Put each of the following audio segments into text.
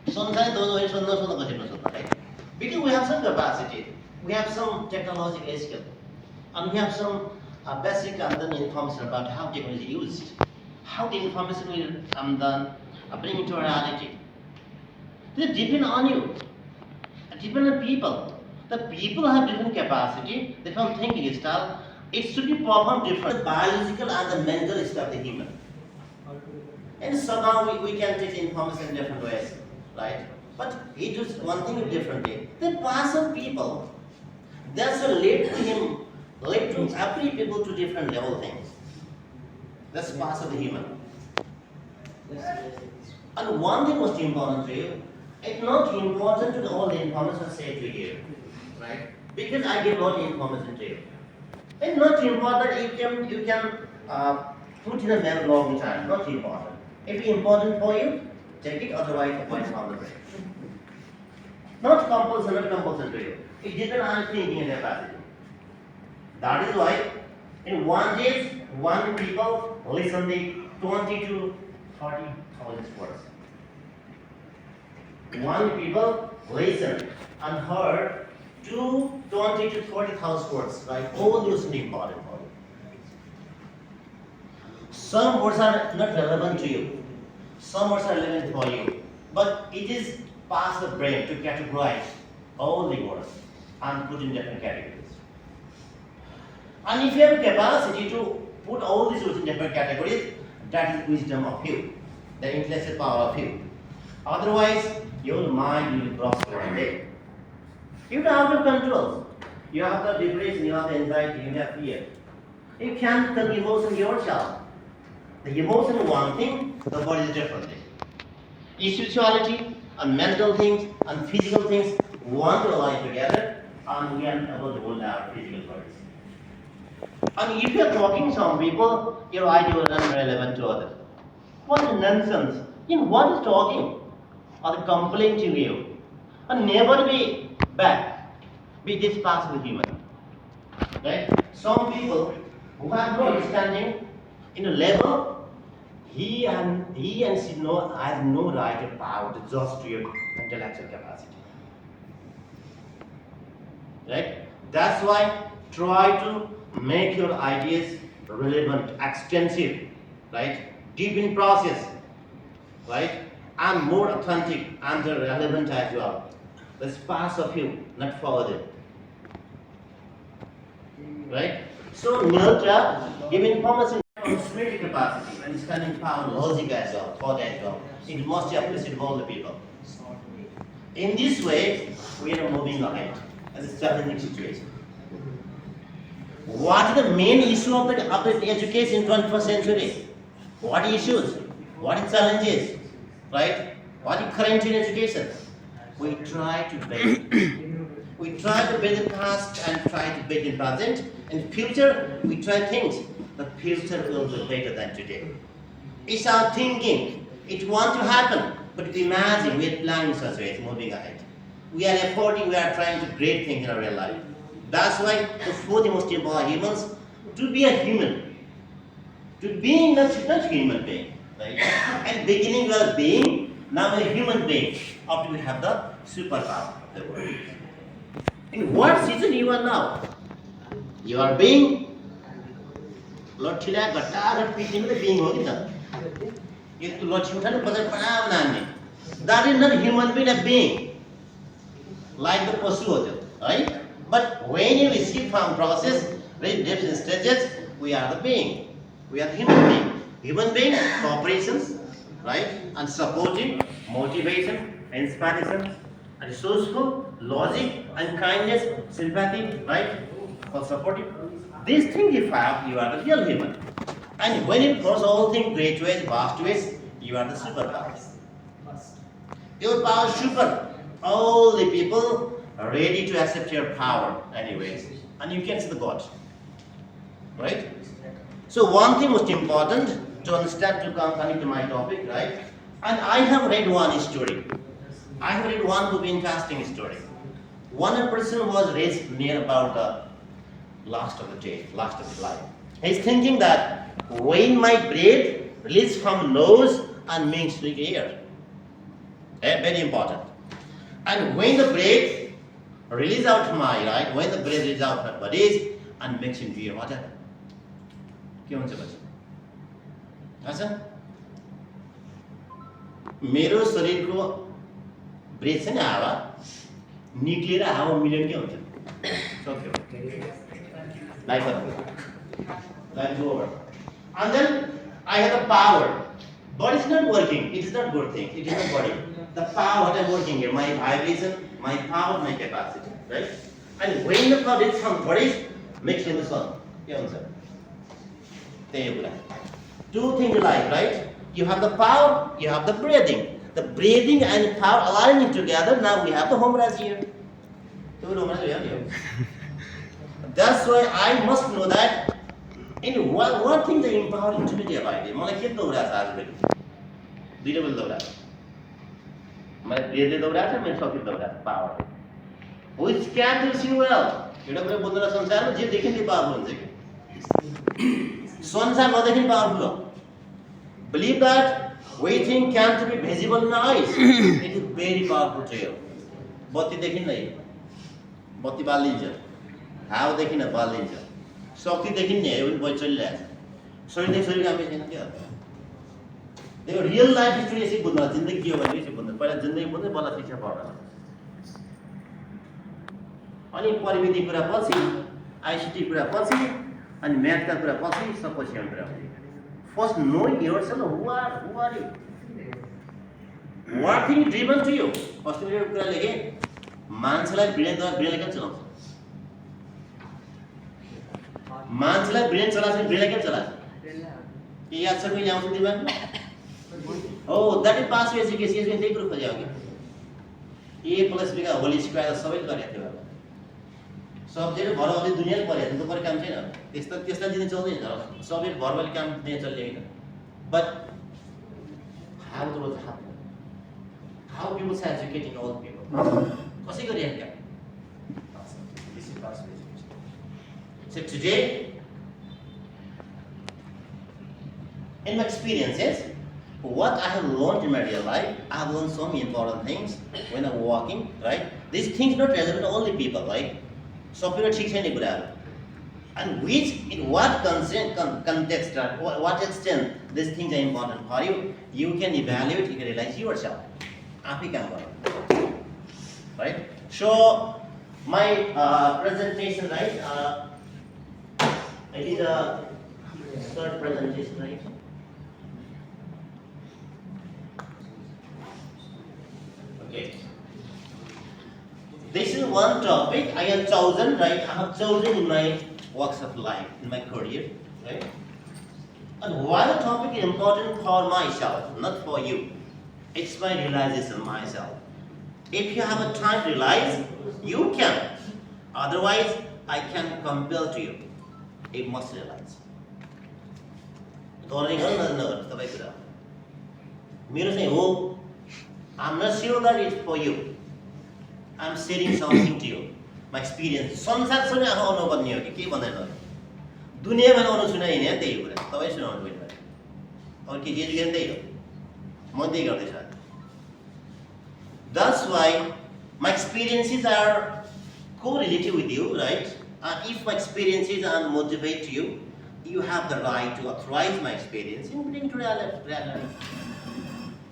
Right? Because we have some capacity, we have some technological skill, and we have some basic information about how technology is used, how the information will bring into reality. They depend on you, depend on people. The people have different capacity, different thinking style. It should be performed different. The biological and the mental stuff of the human. And somehow we can take information in different ways, right? But it is one thing differently. The person people, that's what led to him, led to every people to different level things. That's part of the human. And one thing was important to you, it's not important to all the information said to you, right? Because I give all the information to you. It's not important you can put in a very long time, not important. If it's important for you, take it, otherwise avoid from the break. Not compulsory to you. It depends on thinking and capacity. That is why in one day, one people listen the 20 to 40,000 words. One people listen and heard 20 to 40,000 words, right? All those are important for you. Some words are not relevant to you. Some words are relevant for you. But it is past the brain to categorize all the words and put in different categories. And if you have a capacity to put all these words in different categories, that is wisdom of you, the intellectual power of you. Otherwise, your mind will cross one day. You don't have to control. You have the depression, you have the anxiety, you have fear. You can't control emotion yourself. The emotion is one thing, the body is different thing. Spirituality and mental things and physical things want to align together, and we are able to hold our physical bodies. And if you are talking to some people, your idea is irrelevant to others. What nonsense! In what is talking? Or the complaint to you? And never be bad. Be this possible human. Right? Some people who have no understanding in a level, he and she has no right or power to judge to your intellectual capacity. Right? That's why try to make your ideas relevant, extensive, right? Deep in process, right? And more authentic and relevant as well. That's part of you, not further. Right? So NELTA give information on spiritual capacity, understanding power, logic as well, thought as well. It must appreciate all the people. In this way, we are moving ahead as a challenging situation. What is the main issue of the education in 21st century? What issues? What is challenges? Right? What is current in education? We try to build. We try to build the past and try to build the present. In future, we try things. The future will be better than today. It's our thinking. It wants to happen. But imagine we are planning such a way, moving ahead. We are efforting, we are trying to great things in our real life. That's why the fourth most important humans, to be a human. To being not human being. Right? At beginning we are being, now we are human being. After we have the superpower of the world. In what season you are now? You are being. Lord Chila Gata being that is not human being, a being. Like the Pasu, right? But when you receive from process, very different stages, we are the being. We are human being. Human being, cooperations, right? And supporting, motivation, inspiration, resourceful, logic, and kindness, sympathy, right? For supporting. These things if you are the real human. And when you cross all things, great ways, vast ways, you are the superpower. Your power is super. All the people are ready to accept your power anyways. And you can see the God. Right? So one thing most important to understand to come to my topic, right? And I have read one story. I have read one very interesting story. One person was raised near about the last of the day, last of his life. He's thinking that when my breath releases from nose and makes the air, Very important. And when the breath release out my right, when the breath release out my body and makes him feel what happened? के हुन्छ पछि? थाहा छ? मेरो शरीरको breath छ नि हावा निक्लेर हावा मिलेर के हुन्छ? सक्यो. Life is over. And then I have the power. Body is not working. It is not good thing. It is not body. The power what I'm working here, my vibration, my power, my capacity, right? And when the power is from body, makes him the sun. के हुन्छ? त्यही कुरा. Two things in life, right? You have the power, you have the breathing. The breathing and power aligning together. Now we have the Hom Raj here. That's why I must know that in one thing the empower intuitively about it. मलाई के दौरा छ आज बेलुका? दुईटा बेला दौरा. मलाई ब्रेथले दौरा छ, मैले शक्ति दौरा छ, power. Which can do see well. एउटा कुरा बोल्दैन संसारमा जे देख्यो नि पावरफुल हुन्छ के? संसार नदेखि पावरफुल हो. Believe that we think can't be visible in our eyes. It is very powerful to you. बत्ती देखिन्न है. बत्ती बालिन्छ. हावा देखिन बालिन्छ. शक्ति देखिन्न है, पनि बल चलिरहेछ. शरीरदेखि शरीर कामै छैन के हो? त्यो रियल लाइफ हिस्ट्री यसै बुझ्नु होला. जिन्दगी के हो भने यसै बुझ्नु. पहिला जिन्दगी बुझ्दै बल्ल शिक्षा पढ्नु. अनि परिमिति कुरा पछि, आईसीटी कुरा पछि, अनि म्याथका कुरा पछि, सब पछि आउने कुरा हो. First knowing yourself, who are you? What thing driven to you? अस्ति मैले कुरा लेखेँ, मान्छेलाई ब्रेनले के चलाउँछ? मान्छेलाई ब्रेन चलाउँछ, ब्रेनले के चलाउँछ? के याद छ कहिले आउँछ दिमागमा? Oh, that is past education. यसले त्यही कुरो खोज्यो कि A + B का होल स्क्वायर सबै गरेको थियो. सब्जेक्ट भरवाली दुनियाले पढ्या त पढ्ने काम छैन. त्यसलाई दिन चल्दैन. सबै भरवाली काम दिन चल्दैन. But how it was happening? How people are educating all people? कसै गरिरहेका? This is past education. So today, in my experiences, what I have learned in my real life, I have learned so many important things when I'm walking, right? These things not relevant to only people, right? So people ठीक छैन कुराहरु. And which, in what context, what extent these things are important for you, you can evaluate, you can realize yourself. आफै काम गर्नु. Right? So my presentation, right? It is a third presentation, right? Okay. This is one topic I have chosen, right? I have chosen in my walks of life, in my career, right? And why the topic is important for myself, not for you. It's my realization myself. If you have a time to realize, you can. Otherwise, I can compel to you. You must realize. I'm not sure that it's for you. I'm saying something to you. My experience. संसार सुने आउनु पर्ने हो कि के भन्दैन. दुनियामा आउनु सुनाइने हो त्यही कुरा. तपाई सुनाउनु पर्छ. अरु के जे गर्न त्यही हो. म त्यही गर्दै छु. That's why my experiences are correlated with you, right? And if my experiences are motivate you, you have the right to authorize my experience and bring to reality.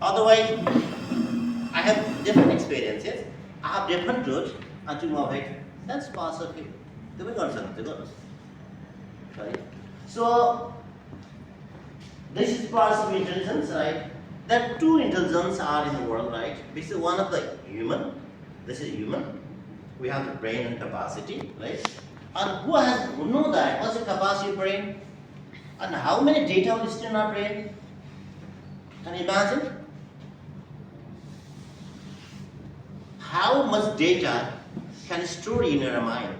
Otherwise, I have different experiences. I have different routes, and to move it, that's possible. Right? So, this is passive intelligence, right? There are two intelligences are in the world, right? This is one of the human. This is human. We have the brain and capacity, right? And who know that? What's the capacity of brain? And how many data are listed in our brain? Can you imagine? How much data can store in your mind?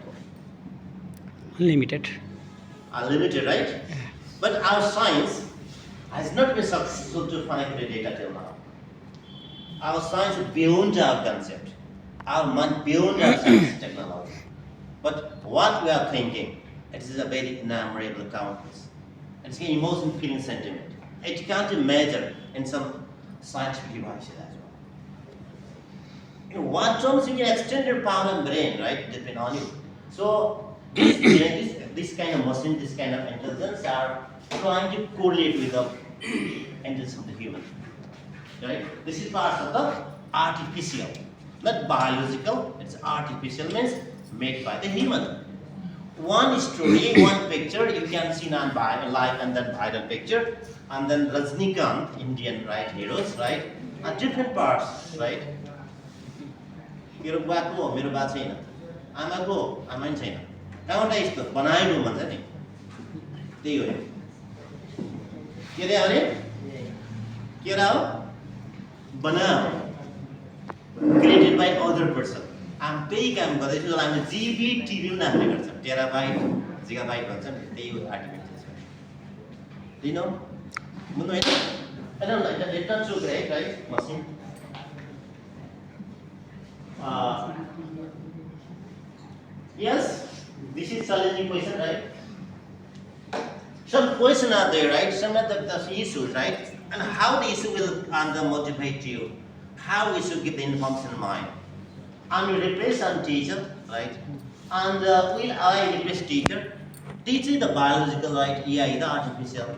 Unlimited. Unlimited, right? But our science has not been successful to find the data till now. Our science is beyond our concept. Our mind beyond our science technology. But what we are thinking, it is a very innumerable countless. It's an emotion, feeling, sentiment. It can't be measured in some scientific devices as well. In what terms you can extend your power and brain, right? Depend on you. So this kind of machine, this kind of intelligence are trying to correlate with the intelligence of the human. Right? This is part of the artificial, not biological. It's artificial, means made by the human. One story, one picture, you can see live and then viral picture, and then Rajnikant, Indian right heroes, right, are different parts, right? मेरो बाको हो मेरो बा छैन आमाको आमा नि छैन कहाँबाट यस्तो बनाइनु भन्छ नि त्यही हो के रे अरे के रा हो बनाओ created by other person आम त्यही काम गर्दैछु जसलाई हामीले जीबी टिबी नामले गर्छ टेराबाइट जिगाबाइट भन्छ नि त्यही हो आर्टिफिसियल you know मुनो हैन I don't know it's not so great right machine yes, this is challenging question, right? Some questions are there, right? Some of the issues, right? And how the issue will motivate you? How we should give the information in mind? And we replace some teacher, right? And will I replace teacher? Teacher is the biological, right? AI is the artificial.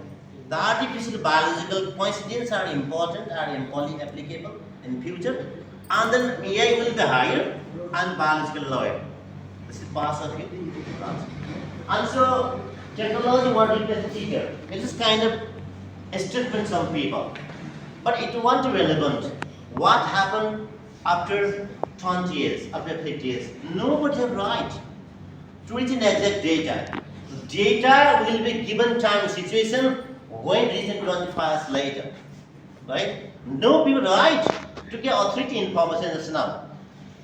The artificial biological coincidence are important, are equally applicable in future. And then AI will be higher and biological lower. This is part of it. And so technology will replace the teacher. It is kind of a statement from people. But it won't be relevant. What happened after 20 years, after 50 years? Nobody have right to reach an exact data. Data will be given time situation when reaching 25 years later. Right? No people right to get authority information just now.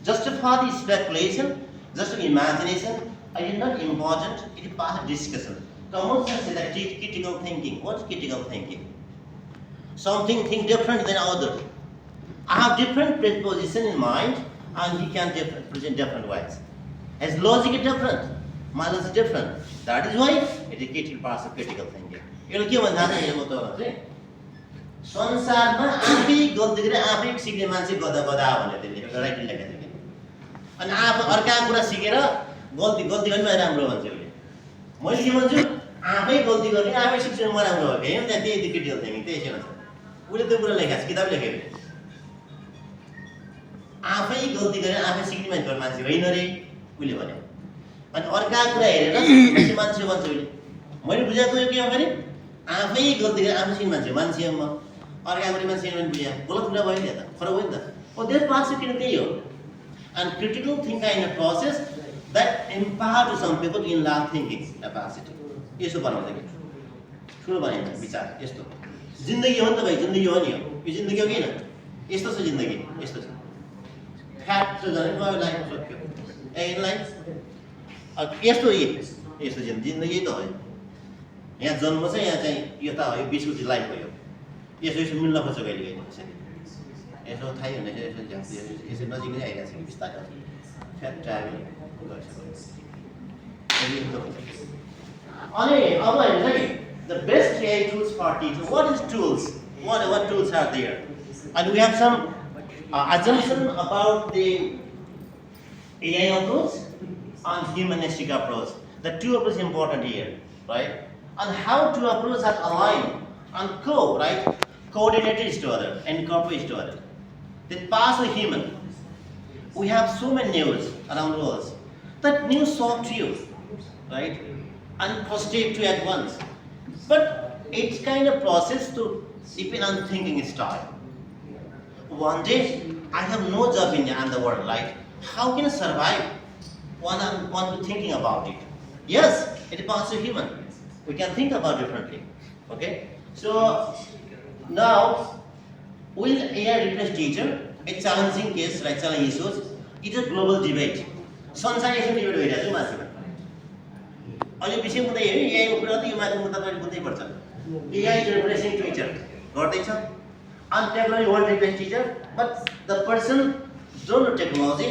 Just for the speculation, just for imagination, it is not important, it is part of discussion. Common sense is that critical thinking. What's critical thinking? Something think different than others. I have different predisposition in mind and he can present different ways. His logic is different, my logic is different. That is why it is critical part of critical thinking. You will give another संसारमा आफै गल्ती गरे आफै सिक्ने मान्छे गदा गदा भनेर त्यसले राइट लेखेको थियो अनि आफू अर्का कुरा सिकेर गल्ती गर्ने म राम्रो भन्छु मैले के भन्छु आफै गल्ती गर्ने आफै सिक्छु म राम्रो हो हैन त्यहाँ त्यही क्रिटिकल थिंकिङ त्यही छ उले त्यो कुरा लेखेको छ किताब लेखेको आफै गल्ती गरे आफै सिक्ने मान्छे होइन रे उले भन्यो अनि अर्का कुरा हेरेर मान्छे भन्छ उले मैले बुझाएको यो के हो भने आफै गल्ती गरे आफै सिक्ने मान्छे म अर्का कुरा मान्छे हैन बुझ्या गलत कुरा भयो नि त फरक भयो नि त ओ देयर पार्ट्स किन त्यही हो and critical thinking in a process that empower some people in large thinking capacity यसो बनाउँदै के ठुलो बनाइन्छ विचार यस्तो जिन्दगी हो नि त भाइ जिन्दगी हो नि यो जिन्दगी हो किन यस्तो छ जिन्दगी यस्तो छ फ्याक्ट छ जने गयो लाइफ सक्यो ए लाइफ यस्तो यस्तो जिन्दगी त हो यहाँ जन्म छ यहाँ चाहिँ यो त हो यो 20 को लाइफ हो यसो यसो मिल्न खोज्छ कहिले कहिले यसो थाहै हुँदैन यसो नजिक नै आइरहेको छ बिस्तारै फ्याट ट्राभल गर्छ अनि अब हेर्नु है the best AI tools for teaching. What is tools? What tools are there? And we have some assumption about the AI approach and humanistic approach. The two approaches important here, right? And how two approaches are aligned and right? Coordinated each other and incorporate each other. That pass a human. We have so many news around the world. That news shock to you, right? And frustrate you at once. But it's kind of process to depend on thinking style. One day, I have no job in the world, right? How can I survive? One to thinking about it. Yes, it passes a human. We can think about differently. Okay? So now, will AI replace teacher? A challenging case, right? Challenging issues. It's a global debate. संसार debate भइरहेको छ मान्छेमा अहिले विषय मुद्दा हेर्नु AI को कुरा त यो माथि मुद्दा पनि बुझ्नै पर्छ AI is replacing teacher गर्दैछ and technology won't replace teacher but the person don't know technology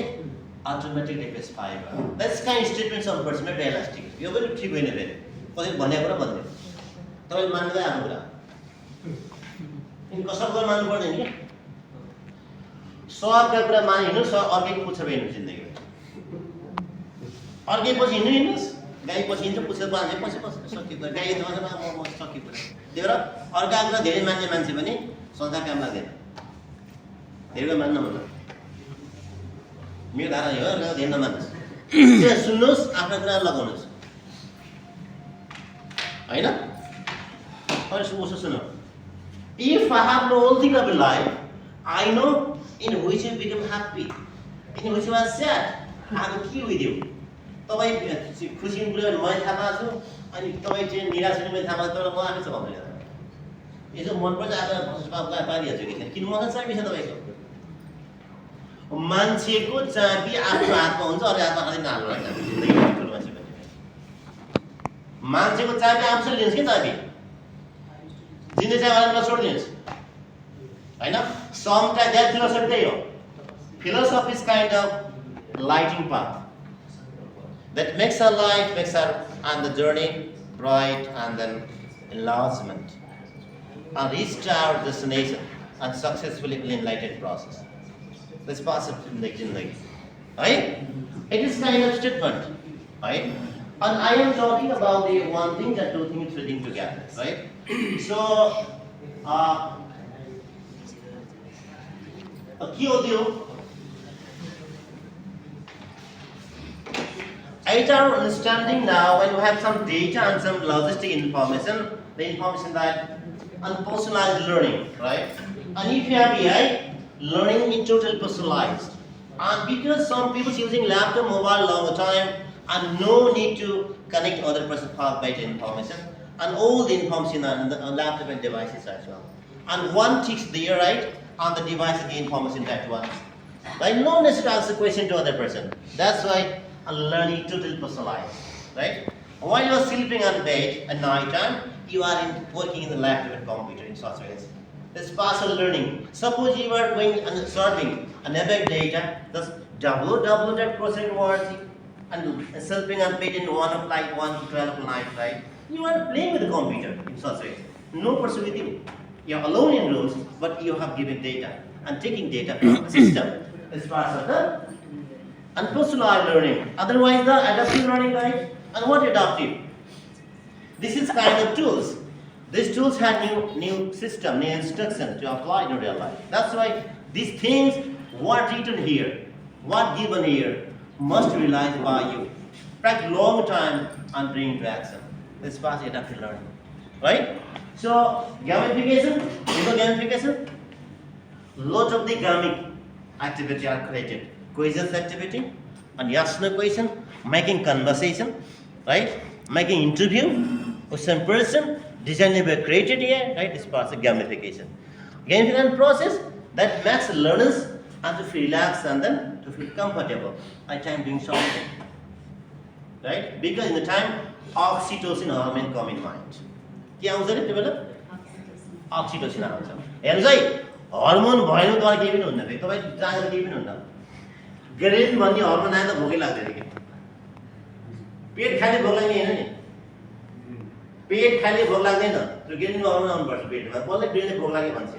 automatically replace fiber. That's kind of statement some person realistic. यो पनि ठीक होइन फेरि कसैले भनेको र भन्दैन तपाईले मान्दै आफ्नो कुरा इन कसम गर्न मान्नु पर्दैन के सबका कुरा मानि हिँड्नु अर्कै पुच्छर हिँड्नु जिन्दगी अर्कै पछि हिँड्नुहोस् गाई पछि हिँड्छ पुच्छर पाल्छ पछि सकियो गाई म सकियो कुरा त्यही भएर अर्का कुरा धेरै मान्ने मान्छे पनि संसार काम लाग्दैन धेरै मान्न भन्नु मेरो धारणा हो धेरै नमान्नुहोस् त्यहाँ सुन्नुहोस् आफ्नो कुरा लगाउनुहोस् होइन उसो सुन If I have no whole thing of life, I know in which you become happy, in which you are sad. I have a key with you. तपाईँ खुसी हुने कुरा मैले थाहा पाएको छु अनि तपाईँ चाहिँ निराश हुने मैले थाहा पाएको तर म आफै छ भन्दैन यसो मनपर्छ आज पारिहाल्छु कि छैन किन मसँग चाबी छ तपाईँको मान्छेको चाबी आफ्नो हातमा हुन्छ अरू हातमा खालि नाल्नु लाग्छ मान्छेको चाबी आफूले लिन्छ कि चाबी जिन्दगी चाहिँ मलाई छोडिदिनुहोस् होइन समटाइम द्याट फिलोसफी त्यही हो philosophy is kind of lighting path that makes our life, makes our and the journey bright and then enlargement and reach our destination and successfully enlightened process. This process in the Jindagi. Right? It is kind of statement. Right? And I am talking about the one thing that two things fitting together. Right? So, a key audio. At our understanding now, when you have some data and some logistic information, the information that unpersonalized learning, right? And if you have AI, learning in total personalized. And because some people using laptop, mobile long time, and no need to connect other person's file based information, and all the information on the laptop and devices as well. And one ticks there, right? And the device the information that one. Right? No need to ask the question to other person. That's why. And learning totally personalized, right? While you are sleeping on bed at night time, you are working in the laptop and computer in such ways. This partial learning. Suppose you are going and serving an epic data, thus www.process and sleeping on bed in 1 to 12 night, right? You are playing with the computer in such ways. No person with you. You are alone in rooms, but you have given data and taking data from the system. It's part of the and personalized learning. Otherwise, the adaptive learning, right? And what adaptive? This is kind of tools. These tools have new system, new instruction to apply in real life. That's why these things, what written here, what given here, must be realized by you. Practice long time and bring to action. This is adaptive learning, right? So gamification, gamification. Lot of the gamic activity are created. Quizzes activity and yes no question, making conversation, right? Making interview with some person, designing a created here, right? This part of gamification. Gamification process that makes learners and to feel relaxed and then to feel comfortable at time doing something, right? Because in the time oxytocin hormone come in mind. के आउँछ रे त्यो बेला oxytocin आउँछ हेर्नुस् है hormone भएन त केही पनि हुन्न रे तपाई जानेर केही पनि हुन्न ग्रेन भन्ने हर्मोन आएर भोकै लाग्दैन कि पेट खाली भोक लाग्ने हैन नि पेट खाली भोक लाग्दैन त्यो ग्रेनको हर्मोन आउनु पर्छ पेटमा बल्लै ग्रेनले भोक लाग्यो भन्छ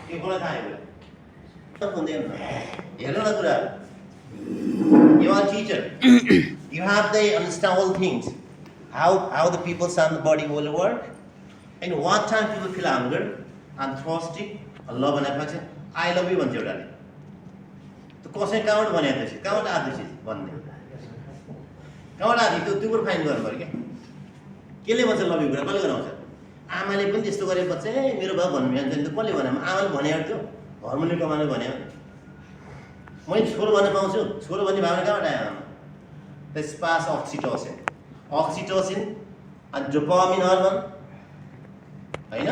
के कुरा थाहा हैन त भन्दैन हेर्नु न कुरा you are a teacher you have to understand all things how the people's and the body will work and what time people feel hunger and thirsty love and affection I love you भन्छ एउटाले कसै कहाँबाट भने त्यसै कहाँबाट आउँदैछ भन्ने कहाँबाट आदि त्यो कुरा फाइन गर्नु पर्यो केले भन्छ लभ यु कुरा कसले गराउँछ आमाले पनि त्यस्तो गरे बच्चा मेरो बाबु भन्नु भन्छ नि कसले भने आमाले भनेको थियो हर्मोनले कमाले भन्यो मैले छोरो भन्न पाउँछु छोरो भन्ने भावना कहाँबाट आयो त्यस पास oxytocin and dopamine hormone हैन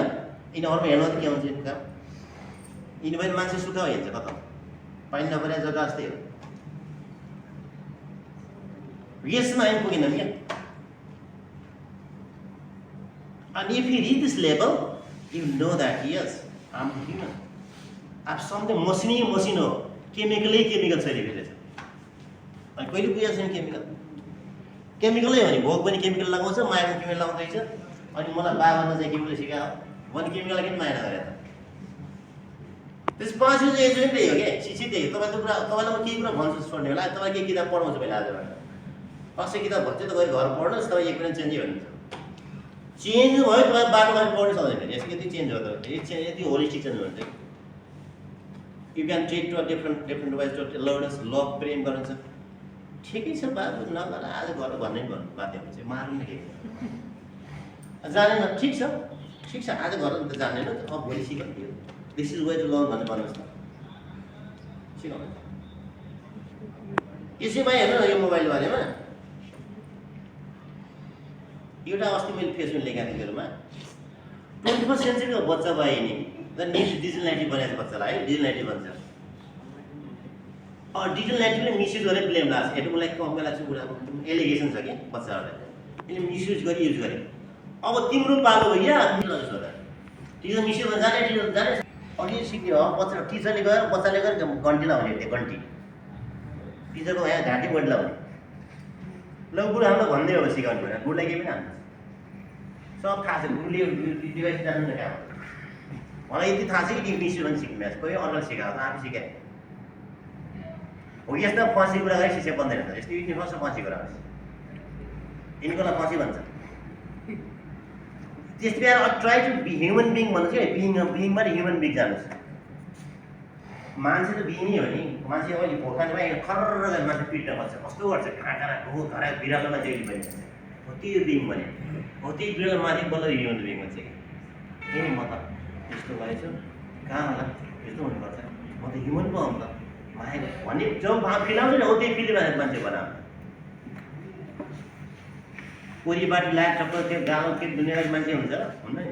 यिनी हर्मोन हेर्नु त के हुन्छ काम यिनी पनि मान्छे सुख हेर्छ कता पाइन नपरे जग्गा जस्तै हो यसमा आइपुगेन नि and if you reach this level you know that yes I'm human I'm something machine हो chemical छ रे अनि कहिले बुझ्या छैन केमिकलै हो नि भोक पनि केमिकल लगाउँछ माया पनि केमिकल लगाउँदैछ अनि मलाई बाबाले चाहिँ केमिकल सिकायो भने केमिकल किन माया नगरे त त्यस 5 युज एज पनि त्यही हो के शिक्षित त्यही तपाईँ कुरा तपाईँलाई म केही कुरा भन्छु छोड्ने होला तपाईँ के किताब पढाउँछु मैले आजबाट कसै किताब भन्छ त गएर घर पढ्नुहोस् तपाईँ एक पनि चेन्जै हुन्छ चेन्ज भयो तपाईँ बाटो गएर पढ्नै सक्दैन यसको यति चेन्ज हो त यति होलिस्टिक चेन्ज हुन्छ you can treat to different wise to learners love प्रेम गर्नुहुन्छ ठिकै छ बाबु नगर आज घर भन्नै बाध्य हुन्छ मार्नु न के जानेन ठिक छ आज घर त जानेन अब भोलि सिक this is way to learn भनेर भन्नुहोस् त सिकाउनु यसैमा हेर्नु न यो मोबाइल बारेमा एउटा अस्ति मैले फेसबुक लेखेको थिएँ मेरोमा 21st सेन्चुरीको बच्चा भए नि द नेक्स्ट डिजिटल नेटिभ बनाएको बच्चालाई है डिजिटल नेटिभ भन्छ डिजिटल नेटिभले मिसयुज गरेर ब्लेम लाग्छ हेर्नु मलाई कम्पेला चाहिँ कुरा एलिगेसन छ कि बच्चाहरूलाई यसले मिसयुज गरी युज गरे अब तिम्रो पालो भइया टिचर मिसयुज जाने टिचर जाने अघि सिक्यो बच्चा टिचरले गएर बच्चाले गएर घन्टी लाउने त्यो घन्टी टिचरको यहाँ घाँटी घन्टी लाउने ल गुरु हामीलाई भन्दै हो सिकाउनु भनेर गुरुलाई केही पनि हाल्नु सब थाहा छ गुरुले डिभाइस जान्नु न कहाँ मलाई यति थाहा छ कि मिसयुज पनि सिक्नु कोही अर्काले सिकाएको आफू सिकाए हो यस्ता फाँसी कुरा गरी शिक्षा बन्दैन त यस्तो युनिभर्समा फाँसी कुरा यिनीकोलाई फाँसी भन्छ त्यस बेला try to be human being भन्नु चाहिँ बिङबाट ह्युमन बिङ जानुहोस् मान्छे त बिङै हो नि मान्छे अहिले भोकानमा खर्र मान्छे पिट्न खोज्छ कस्तो गर्छ घाँटा हो घरा बिरालो मान्छे बनिन्छ हो त्यही बिङ भने हो त्यही बिरालो माथि बल्ल ह्युमन बिङ भन्छ कि म त यस्तो गरेछु कहाँ होला यस्तो हुनुपर्छ म त ह्युमन पो आउँ त माया भन्ने जब फिलाउँछ नि हो त्यही फिल्ड मान्छे बनाऊ कोरीबाट ल्याएर टक्क त्यो गाउँ के दुनियाँको मान्छे हुन्छ हुन्न नि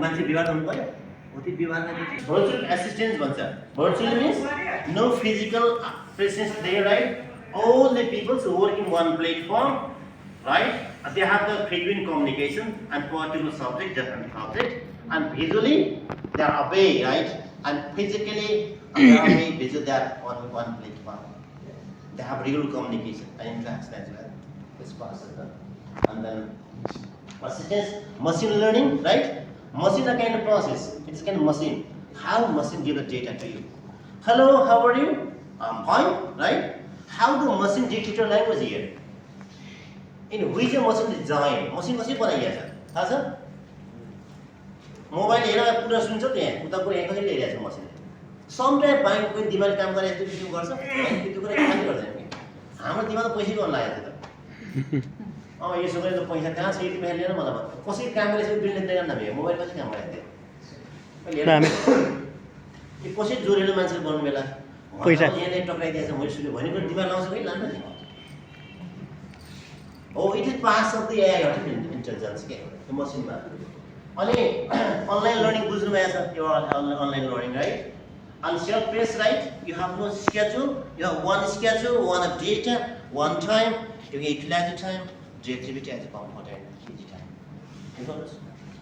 मान्छे विवाद हुनु पऱ्यो हो त्यो विवादमा भर्चुअल एसिस्टेन्स भन्छ virtual means no physical presence there right all the people who work in one platform right they have the frequent communication and particular subject different subject and visually they are away right and physically they are away visually they are on one platform they have regular communication and interaction as well this process and then assistance machine learning right machine a kind of process it's a kind of machine how machine give the data to you hello how are you I'm fine right how do machine dictate language here in which machine design machine कसरी बनाइएको छ थाहा छ mobile हेरेर पुरा सुन्छ त्यहाँ उता पुरा यहाँ कसरी ल्याइरहेको छ मसिनले समटाइम बाइक कोही दिमागले काम गरेर यस्तो भिडियो गर्छ त्यो कुरा खाली गर्दैन कि हाम्रो दिमाग त पैसा गर्न लागेको थियो त यसो गरेर त पैसा कहाँ छ यति पैसा लिएर मलाई भन्छ कसरी काम गरेछ बिल्डिङ देखाउन नभए मोबाइल कसरी काम गरेको थियो कसरी जोडेर मान्छेले गर्नु बेला पैसा यहाँले टक्राइदिएछ मैले सुन्यो भनेको दिमाग लाउँछ कि लानु नि हो it is part of the AI artificial intelligence के त्यो मसिनमा अनि अनलाइन लर्निङ बुझ्नु भएको छ यो online learning right and self-paced right you have no schedule you have one schedule one data one time you can utilize the time the activity as a comfort and easy time you know this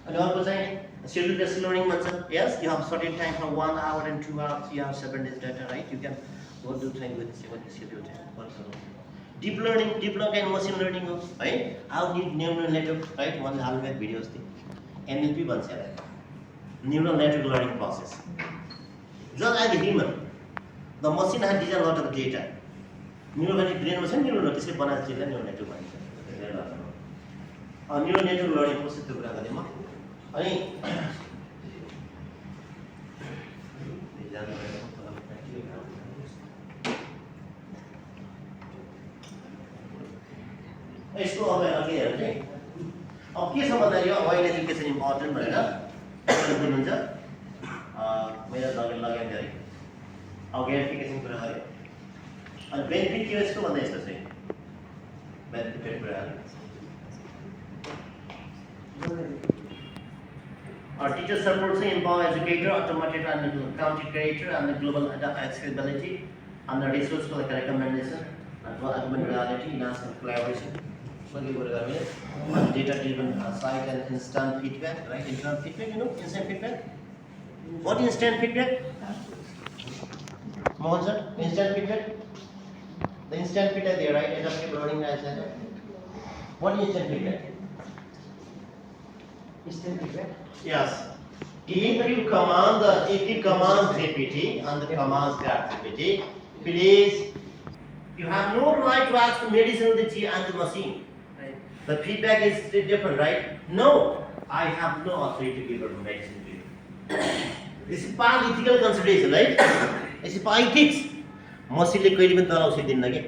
and also saying schedule-based learning yes you have certain time from 1 hour and 2 hours you have 7 days data right you can go do things with schedule time also deep learning and machine learning right how neural network right one half videos thing NLP bans neural network learning process just like a human the machine has designed a lot of data neural network brain was neural network त्यसले बनाएको चिजलाई neural network भनिन्छ neural network learning process त्यो कुरा गरेँ म अनि यसको अब अघि हेर्नु चाहिँ अब के छ भन्दाखेरि यो वाइल्ड एजुकेसन इम्पोर्टेन्ट भनेर बुझ्नुहुन्छ मेरो लगेन गरे अब ग्यारिफिकेसन कुरा गरे अनि बेनिफिट के यसको भन्दा यस्तो चाहिँ बेनिफिट कुरा Our teacher supports the empower educator, automated and county creator, and the global accessibility, and the resource for the recommendation, and for augmented reality, national collaboration. So you would have data-driven site and instant feedback, right? Instant feedback, you know, instant feedback. What is instant feedback? Mohan sir, instant feedback. The instant feedback there, right? Adaptive learning, as I said. What is instant feedback? Instant feedback. Yes. if you command GPT and the commands GPT, please, you have no right to ask the medicine and the machine. Right? The feedback is different, right? No, I have no authority to give her medicine to you. This is part ethical consideration, right? This is part ethics. मसिनले कहिले पनि तनाउ सिक्दिन्न के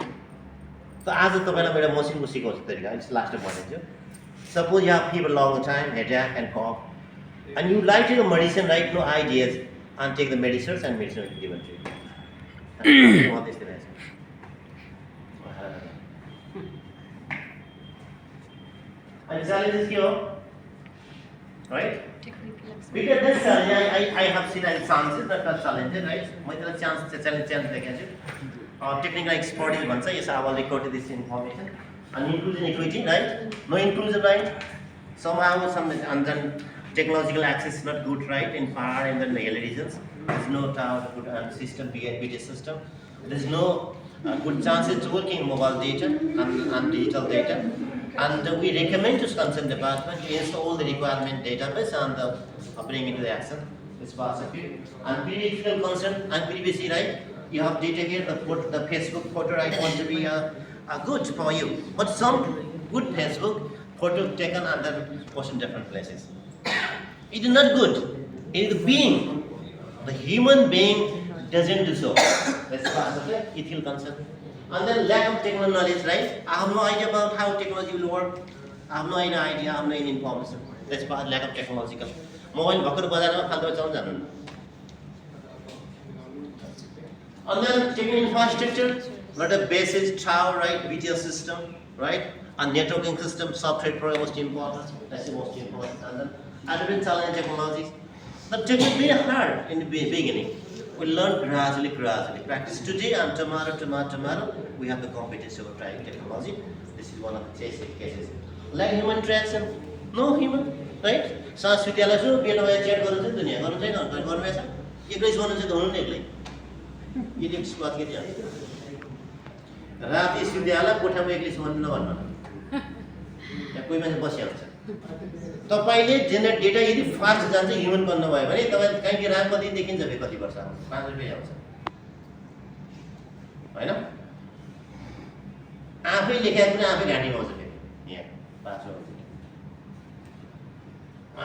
त आज तपाईलाई मैले मसिनको सिकाउँछु तरिका इट्स लास्ट भनेको suppose you have fever long time headache and cough and you like to take a medicine, right? No ideas, and take the medicines and medicine will be given to you. What is the answer? And challenges here, right? Because this challenge, I have seen chances that are challenges, right? My challenge technical expertise once yes, I will record this information. And inclusion equity, right? No inclusion, right? Somehow and then technological access is not good, right? In far in the rural regions, there's no good system, BNPT system. There's no good chances to working in mobile data and digital data. And we recommend to concerned department to install all the requirement database and bring into the action. This was a few. And critical concern and previously, right? You have data here, the Facebook photo, right? Want to be good for you. But some good Facebook photo taken under in different places. It is not good. It is the being. The human being doesn't do so. That's part of the ethical concern. And then lack of technical knowledge, right? I have no idea about how technology will work. I have no idea, I have no information. That's part lack of technological. Mobile bhakar bazar ma khaldo chhaun. And then technical infrastructure, not a basic tower, right? BTS system, right? And networking system, software program most important. That's the most important. And then advanced challenge technologies. The technology is very hard in the beginning. We learn gradually. Practice today and tomorrow. We have the competence over trying technology. This is one of the cases. Like human interaction, no human, right? Sans vidyalaya so biena chat garnu chha dunia garnu chaina garnu bhएछ एक्लै गर्नु चाहिँ हुनु नि एक्लै electric squad के त्यहाँ रात विश्वविद्यालय कोठामा एक्लै गर्नु नभन्नु यहाँ कोही मान्छे बसिहाल्छ तपाईले जेनेरेट डेटा यदि फास्ट जान्छ ह्युमन बन्न भयो भने तपाईले कहीँ के रात कति देखिन्छ बे कति वर्ष आउँछ 5 रुपैयाँ आउँछ हैन आफै लेखेको पनि आफै घाँटीमा आउँछ फेरि यहाँ 5 आउँछ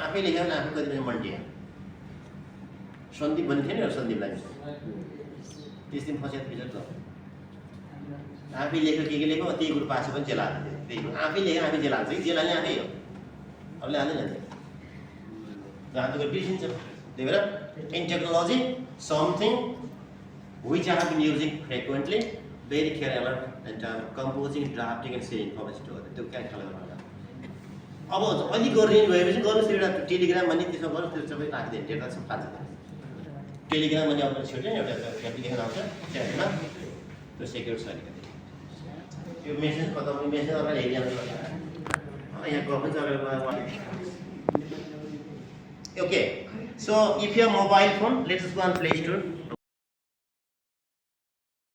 आफै लेखेको पनि आफै कति पनि मन्टिया सन्दीप भन्ने थियो नि सन्दीपलाई त्यस दिन फसेको थियो त आफै लेखेको के लेखेको त्यही कुरो पासो पनि जेल हाल्छ त्यही आफै लेखेको आफै जेल हाल्छ कि जेल हाल्ने आफै हो अरूले हाल्दैन जहाँ त बिर्सिन्छ त्यही भएर in technology something which I have been using frequently, very care alert and composing, drafting and sharing information to others. त्यो क्या खालको भन्दा अब अलि गर्ने भएपछि गर्नुस् एउटा टेलिग्राम भन्ने त्यसमा गर्नुस् त्यो सबै राखिदिनु डेटा सब फाल्छ टेलिग्राम भन्ने अपडेट छिटो एउटा एप्लिकेसन आउँछ त्यसमा त्यो सेक्युर छ अलिकति त्यो मेसेज पठाउने मेसेज अगाडि हेरिहाल्नु यहाँ गफ चाहिँ okay, so if you have mobile phone, let us go on Play Store.